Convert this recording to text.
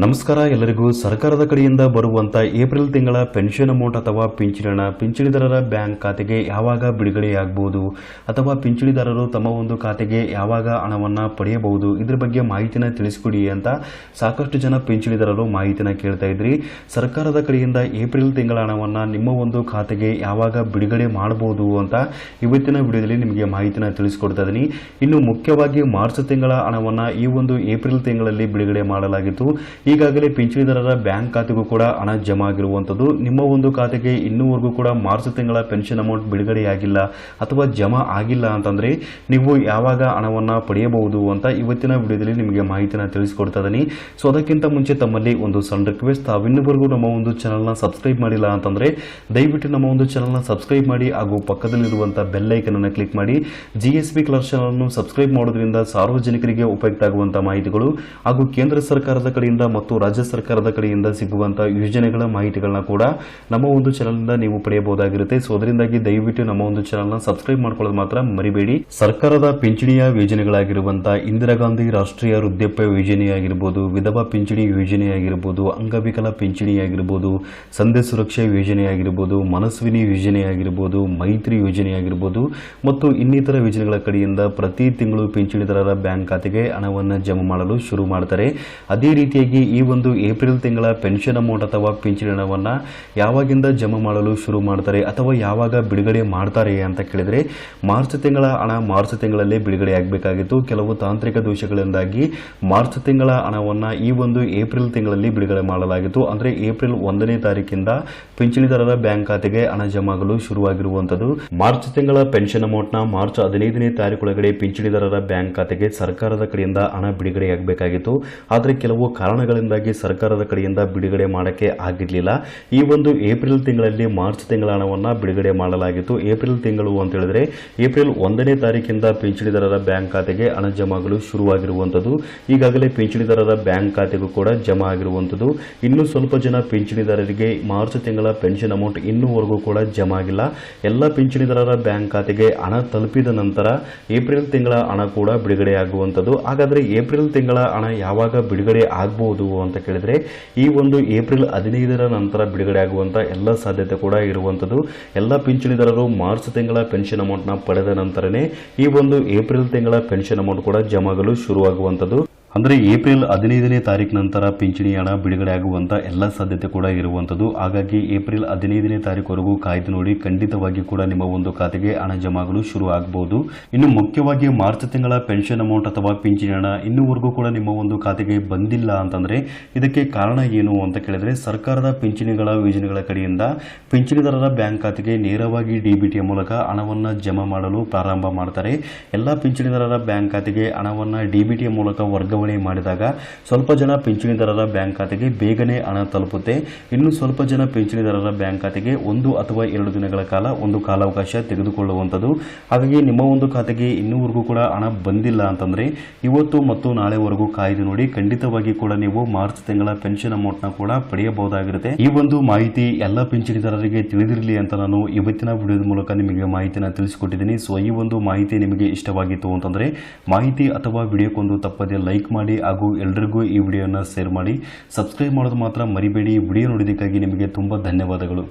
ನಮಸ್ಕಾರ ಎಲ್ಲರಿಗೂ ಸರ್ಕಾರದ ಕಡೆಯಿಂದ ಬರುವಂತ ಏಪ್ರಿಲ್ ತಿಂಗಳ ಪೆನ್ಷನ್ ಅಮೌಂಟ್ ಅಥವಾ ಪಿಂಚಣಿದಾರರ ಬ್ಯಾಂಕ್ ಖಾತೆಗೆ ಯಾವಾಗ ಬಿಡುಗಡೆಯಾಗಬಹುದು ಅಥವಾ ಪಿಂಚಣಿದಾರರು ತಮ್ಮ ಒಂದು ಖಾತೆಗೆ ಯಾವಾಗ ಹಣವನ್ನು ಪಡೆಯಬಹುದು ಇದ್ರ ಬಗ್ಗೆ ಮಾಹಿತಿನ ತಿಳಿಸಿಕೊಡಿ ಅಂತ ಸಾಕಷ್ಟು ಜನ ಪಿಂಚಣಿದಾರರು ಮಾಹಿತಿನ ಕೇಳ್ತಾ ಇದ್ರಿ. ಸರ್ಕಾರದ ಕಡೆಯಿಂದ ಏಪ್ರಿಲ್ ತಿಂಗಳ ಹಣವನ್ನು ನಿಮ್ಮ ಒಂದು ಖಾತೆಗೆ ಯಾವಾಗ ಬಿಡುಗಡೆ ಮಾಡಬಹುದು ಅಂತ ಇವತ್ತಿನ ವಿಡಿಯೋದಲ್ಲಿ ನಿಮಗೆ ಮಾಹಿತಿನ ತಿಳಿಸಿಕೊಡ್ತಾ ಇದ್ದೀನಿ. ಇನ್ನು ಮುಖ್ಯವಾಗಿ ಮಾರ್ಚ್ ತಿಂಗಳ ಹಣವನ್ನು ಈ ಒಂದು ಏಪ್ರಿಲ್ ತಿಂಗಳಲ್ಲಿ ಬಿಡುಗಡೆ ಮಾಡಲಾಗಿತ್ತು. ಈಗಾಗಲೇ ಪಿಂಚಣಿದಾರರ ಬ್ಯಾಂಕ್ ಖಾತೆಗೂ ಕೂಡ ಹಣ ಜಮಾ ಆಗಿರುವಂಥದ್ದು. ನಿಮ್ಮ ಒಂದು ಖಾತೆಗೆ ಇನ್ನೂವರೆಗೂ ಕೂಡ ಮಾರ್ಚ್ ತಿಂಗಳ ಪೆನ್ಷನ್ ಅಮೌಂಟ್ ಬಿಡುಗಡೆಯಾಗಿಲ್ಲ ಅಥವಾ ಜಮಾ ಆಗಿಲ್ಲ ಅಂತಂದ್ರೆ ನೀವು ಯಾವಾಗ ಹಣವನ್ನು ಪಡೆಯಬಹುದು ಅಂತ ಇವತ್ತಿನ ವಿಡಿಯೋದಲ್ಲಿ ನಿಮಗೆ ಮಾಹಿತಿನ ತಿಳಿಸಿಕೊಡ್ತಾ ಇದ್ದೀನಿ. ಸೊ ಅದಕ್ಕಿಂತ ಮುಂಚೆ ತಮ್ಮಲ್ಲಿ ಒಂದು ಸಣ್ಣ ರಿಕ್ವೆಸ್ಟ್, ತಾವಿನ್ನವರೆಗೂ ನಮ್ಮ ಒಂದು ಚಾನಲ್ನ ಸಬ್ಸ್ಕ್ರೈಬ್ ಮಾಡಿಲ್ಲ ಅಂತಂದ್ರೆ ದಯವಿಟ್ಟು ನಮ್ಮ ಒಂದು ಚಾನಲ್ನ ಸಬ್ಸ್ಕ್ರೈಬ್ ಮಾಡಿ ಹಾಗೂ ಪಕ್ಕದಲ್ಲಿರುವಂತಹ ಬೆಲ್ ಐಕನ್ ಅನ್ನು ಕ್ಲಿಕ್ ಮಾಡಿ. GSB ಕ್ಲರ್ಕ್ ಚಾನಲ್ ಅನ್ನು ಸಬ್ಸ್ಕ್ರೈಬ್ ಮಾಡೋದ್ರಿಂದ ಸಾರ್ವಜನಿಕರಿಗೆ ಉಪಯುಕ್ತ ಆಗುವಂತಹ ಮಾಹಿತಿಗಳು ಹಾಗೂ ಕೇಂದ್ರ ಸರ್ಕಾರದ ಕಡೆಯಿಂದ ಮತ್ತು ರಾಜ್ಯ ಸರ್ಕಾರದ ಕಡೆಯಿಂದ ಸಿಗುವಂತಹ ಯೋಜನೆಗಳ ಮಾಹಿತಿಗಳನ್ನ ಕೂಡ ನಮ್ಮ ಒಂದು ಚಾನಲ್ನಿಂದ ನೀವು ಪಡೆಯಬಹುದಾಗಿರುತ್ತೆ. ಸೊ ಅದರಿಂದಾಗಿ ದಯವಿಟ್ಟು ನಮ್ಮ ಒಂದು ಚಾನಲ್ನ ಸಬ್ಸ್ಕ್ರೈಬ್ ಮಾಡ್ಕೊಳ್ಳೋದು ಮಾತ್ರ ಮರಿಬೇಡಿ. ಸರ್ಕಾರದ ಪಿಂಚಣಿಯ ಯೋಜನೆಗಳಾಗಿರುವಂತಹ ಇಂದಿರಾ ಗಾಂಧಿ ರಾಷ್ಟ್ರೀಯ ವೃದ್ಧಾಪ್ಯ ಯೋಜನೆಯಾಗಿರ್ಬೋದು, ವಿಧವಾ ಪಿಂಚಣಿ ಯೋಜನೆಯಾಗಿರ್ಬೋದು, ಅಂಗವಿಕಲ ಪಿಂಚಣಿಯಾಗಿರ್ಬೋದು, ಸಂಧ್ಯಾ ಸುರಕ್ಷಾ ಯೋಜನೆಯಾಗಿರ್ಬೋದು, ಮನಸ್ವಿನಿ ಯೋಜನೆಯಾಗಿರ್ಬೋದು, ಮೈತ್ರಿ ಯೋಜನೆಯಾಗಿರ್ಬೋದು ಮತ್ತು ಇನ್ನಿತರ ಯೋಜನೆಗಳ ಕಡೆಯಿಂದ ಪ್ರತಿ ತಿಂಗಳು ಪಿಂಚಣಿದಾರರ ಬ್ಯಾಂಕ್ ಖಾತೆಗೆ ಹಣವನ್ನು ಜಮಾ ಮಾಡಲು ಶುರು ಮಾಡ್ತಾರೆ. ಅದೇ ರೀತಿಯಾಗಿ ಈ ಒಂದು ಏಪ್ರಿಲ್ ತಿಂಗಳ ಪೆನ್ಷನ್ ಅಮೌಂಟ್ ಅಥವಾ ಪಿಂಚಣಿ ಹಣವನ್ನು ಯಾವಾಗಿಂದ ಜಮಾ ಮಾಡಲು ಶುರು ಮಾಡ್ತಾರೆ ಅಥವಾ ಯಾವಾಗ ಬಿಡುಗಡೆ ಮಾಡ್ತಾರೆ ಅಂತ ಕೇಳಿದರೆ ಮಾರ್ಚ್ ತಿಂಗಳ ಹಣ ಮಾರ್ಚ್ ತಿಂಗಳಲ್ಲೇ ಬಿಡುಗಡೆ ಆಗಬೇಕಾಗಿತ್ತು. ಕೆಲವು ತಾಂತ್ರಿಕ ದೋಷಗಳಿಂದಾಗಿ ಮಾರ್ಚ್ ತಿಂಗಳ ಹಣವನ್ನು ಈ ಒಂದು ಏಪ್ರಿಲ್ ತಿಂಗಳಲ್ಲಿ ಬಿಡುಗಡೆ ಮಾಡಲಾಗಿತ್ತು. ಅಂದರೆ ಏಪ್ರಿಲ್ 1ನೇ ತಾರೀಕಿಂದ ಪಿಂಚಣಿದಾರರ ಬ್ಯಾಂಕ್ ಖಾತೆಗೆ ಹಣ ಜಮಾ ಆಗಲು ಶುರುವಾಗಿರುವಂಥದ್ದು. ಮಾರ್ಚ್ ತಿಂಗಳ ಪೆನ್ಷನ್ ಅಮೌಂಟ್ನ ಮಾರ್ಚ್ 15ನೇ ತಾರೀಕೊಳಗಡೆ ಪಿಂಚಣಿದಾರರ ಬ್ಯಾಂಕ್ ಖಾತೆಗೆ ಸರ್ಕಾರದ ಕಡೆಯಿಂದ ಹಣ ಬಿಡುಗಡೆಯಾಗಬೇಕಾಗಿತ್ತು. ಆದರೆ ಕೆಲವು ಕಾರಣಗಳಿಂದಾಗಿ ಸರ್ಕಾರದ ಕಡೆಯಿಂದ ಬಿಡುಗಡೆ ಮಾಡಕ್ಕೆ ಆಗಿರಲಿಲ್ಲ. ಈ ಒಂದು ಏಪ್ರಿಲ್ ತಿಂಗಳಲ್ಲಿ ಮಾರ್ಚ್ ತಿಂಗಳ ಹಣವನ್ನು ಬಿಡುಗಡೆ ಮಾಡಲಾಗಿತ್ತು. ಏಪ್ರಿಲ್ ತಿಂಗಳು ಅಂತ ಹೇಳಿದ್ರೆ ಏಪ್ರಿಲ್ 1ನೇ ತಾರೀಕಿಂದ ಪಿಂಚಣಿದಾರರ ಬ್ಯಾಂಕ್ ಖಾತೆಗೆ ಹಣ ಜಮಾ ಆಗಲು ಶುರುವಾಗಿರುವಂಥದ್ದು. ಈಗಾಗಲೇ ಪಿಂಚಣಿದಾರರ ಬ್ಯಾಂಕ್ ಖಾತೆಗೂ ಕೂಡ ಜಮಾ ಆಗಿರುವಂಥದ್ದು. ಇನ್ನು ಸ್ವಲ್ಪ ಜನ ಪಿಂಚಣಿದಾರರಿಗೆ ಮಾರ್ಚ್ ತಿಂಗಳ ಪೆನ್ಷನ್ ಅಮೌಂಟ್ ಇನ್ನೂವರೆಗೂ ಕೂಡ ಜಮಾ ಆಗಿಲ್ಲ. ಎಲ್ಲ ಪಿಂಚಣಿದಾರರ ಬ್ಯಾಂಕ್ ಖಾತೆಗೆ ಹಣ ತಲುಪಿದ ನಂತರ ಏಪ್ರಿಲ್ ತಿಂಗಳ ಹಣ ಕೂಡ ಬಿಡುಗಡೆ ಆಗುವಂಥದ್ದು. ಹಾಗಾದ್ರೆ ಏಪ್ರಿಲ್ ತಿಂಗಳ ಹಣ ಯಾವಾಗ ಬಿಡುಗಡೆ ಆಗಬಹುದು ಅಂತ ಕೇಳಿದ್ರೆ ಈ ಒಂದು ಏಪ್ರಿಲ್ 15ರ ನಂತರ ಬಿಡುಗಡೆ ಆಗುವಂತ ಎಲ್ಲ ಸಾಧ್ಯತೆ ಕೂಡ ಇರುವಂತದ್ದು. ಎಲ್ಲ ಪಿಂಚಣಿದಾರರು ಮಾರ್ಚ್ ತಿಂಗಳ ಪೆನ್ಷನ್ ಅಮೌಂಟ್ ನ ಪಡೆದ ನಂತರನೇ ಈ ಒಂದು ಏಪ್ರಿಲ್ ತಿಂಗಳ ಪೆನ್ಷನ್ ಅಮೌಂಟ್ ಕೂಡ ಜಮಾ ಆಗಲು ಶುರುವಾಗುವಂತದ್ದು. ಅಂದರೆ ಏಪ್ರಿಲ್ 15ನೇ ತಾರೀಕು ನಂತರ ಪಿಂಚಣಿ ಹಣ ಬಿಡುಗಡೆ ಆಗುವಂಥ ಎಲ್ಲ ಸಾಧ್ಯತೆ ಕೂಡ ಇರುವಂಥದ್ದು. ಹಾಗಾಗಿ ಏಪ್ರಿಲ್ 15ನೇ ತಾರೀಕುವರೆಗೂ ಕಾಯ್ದು ನೋಡಿ, ಖಂಡಿತವಾಗಿ ಕೂಡ ನಿಮ್ಮ ಒಂದು ಖಾತೆಗೆ ಹಣ ಜಮಾ ಆಗಲು ಶುರು ಆಗಬಹುದು. ಇನ್ನು ಮುಖ್ಯವಾಗಿ ಮಾರ್ಚ್ ತಿಂಗಳ ಪೆನ್ಷನ್ ಅಮೌಂಟ್ ಅಥವಾ ಪಿಂಚಣಿ ಹಣ ಇನ್ನೂವರೆಗೂ ಕೂಡ ನಿಮ್ಮ ಒಂದು ಖಾತೆಗೆ ಬಂದಿಲ್ಲ ಅಂತಂದ್ರೆ ಇದಕ್ಕೆ ಕಾರಣ ಏನು ಅಂತ ಕೇಳಿದ್ರೆ ಸರ್ಕಾರದ ಪಿಂಚಣಿಗಳ ಯೋಜನೆಗಳ ಕಡೆಯಿಂದ ಪಿಂಚಣಿದಾರರ ಬ್ಯಾಂಕ್ ಖಾತೆಗೆ ನೇರವಾಗಿ DBT ಮೂಲಕ ಹಣವನ್ನು ಜಮಾ ಮಾಡಲು ಪ್ರಾರಂಭ ಮಾಡ್ತಾರೆ. ಎಲ್ಲ ಪಿಂಚಣಿದಾರರ ಬ್ಯಾಂಕ್ ಖಾತೆಗೆ ಹಣವನ್ನು DBT ಮೂಲಕ ವರ್ಗಾವಣೆ ಮಾಡಿದಾಗ ಸ್ವಲ್ಪ ಜನ ಪಿಂಚಣಿದಾರರ ಬ್ಯಾಂಕ್ ಖಾತೆಗೆ ಬೇಗನೆ ಹಣ ತಲುಪುತ್ತೆ. ಇನ್ನು ಸ್ವಲ್ಪ ಜನ ಪಿಂಚಣಿದಾರರ ಬ್ಯಾಂಕ್ ಖಾತೆಗೆ 1 ಅಥವಾ 2 ದಿನಗಳ ಕಾಲ ಒಂದು ಕಾಲಾವಕಾಶ ತೆಗೆದುಕೊಳ್ಳುವಂಥದ್ದು. ಹಾಗಾಗಿ ನಿಮ್ಮ ಒಂದು ಖಾತೆಗೆ ಇನ್ನೂವರೆಗೂ ಕೂಡ ಹಣ ಬಂದಿಲ್ಲ ಅಂತಂದ್ರೆ ಇವತ್ತು ಮತ್ತು ನಾಳೆವರೆಗೂ ಕಾಯ್ದು ನೋಡಿ, ಖಂಡಿತವಾಗಿ ಕೂಡ ನೀವು ಮಾರ್ಚ್ ತಿಂಗಳ ಪೆನ್ಷನ್ ಅಮೌಂಟ್ ನ ಕೂಡ ಪಡೆಯಬಹುದಾಗಿರುತ್ತೆ. ಈ ಒಂದು ಮಾಹಿತಿ ಎಲ್ಲ ಪಿಂಚಣಿದಾರರಿಗೆ ತಿಳಿದಿರಲಿ ಅಂತ ನಾನು ಇವತ್ತಿನ ವಿಡಿಯೋದ ಮೂಲಕ ನಿಮಗೆ ಮಾಹಿತಿನ ತಿಳಿಸಿಕೊಟ್ಟಿದ್ದೀನಿ. ಸೊ ಈ ಒಂದು ಮಾಹಿತಿ ನಿಮಗೆ ಇಷ್ಟವಾಗಿತ್ತು ಅಂತಂದ್ರೆ ಮಾಹಿತಿ ಅಥವಾ ವಿಡಿಯೋಕ್ಕೊಂದು ತಪ್ಪದೆ ಲೈಕ್ ಮಾಡಿ ಹಾಗೂ ಎಲ್ಲರಿಗೂ ಈ ವಿಡಿಯೋನ ಶೇರ್ ಮಾಡಿ. ಸಬ್ಸ್ಕ್ರೈಬ್ ಮಾಡೋದು ಮಾತ್ರ ಮರಿಬೇಡಿ. ವಿಡಿಯೋ ನೋಡಿದ್ದಕ್ಕಾಗಿ ನಿಮಗೆ ತುಂಬಾ ಧನ್ಯವಾದಗಳು.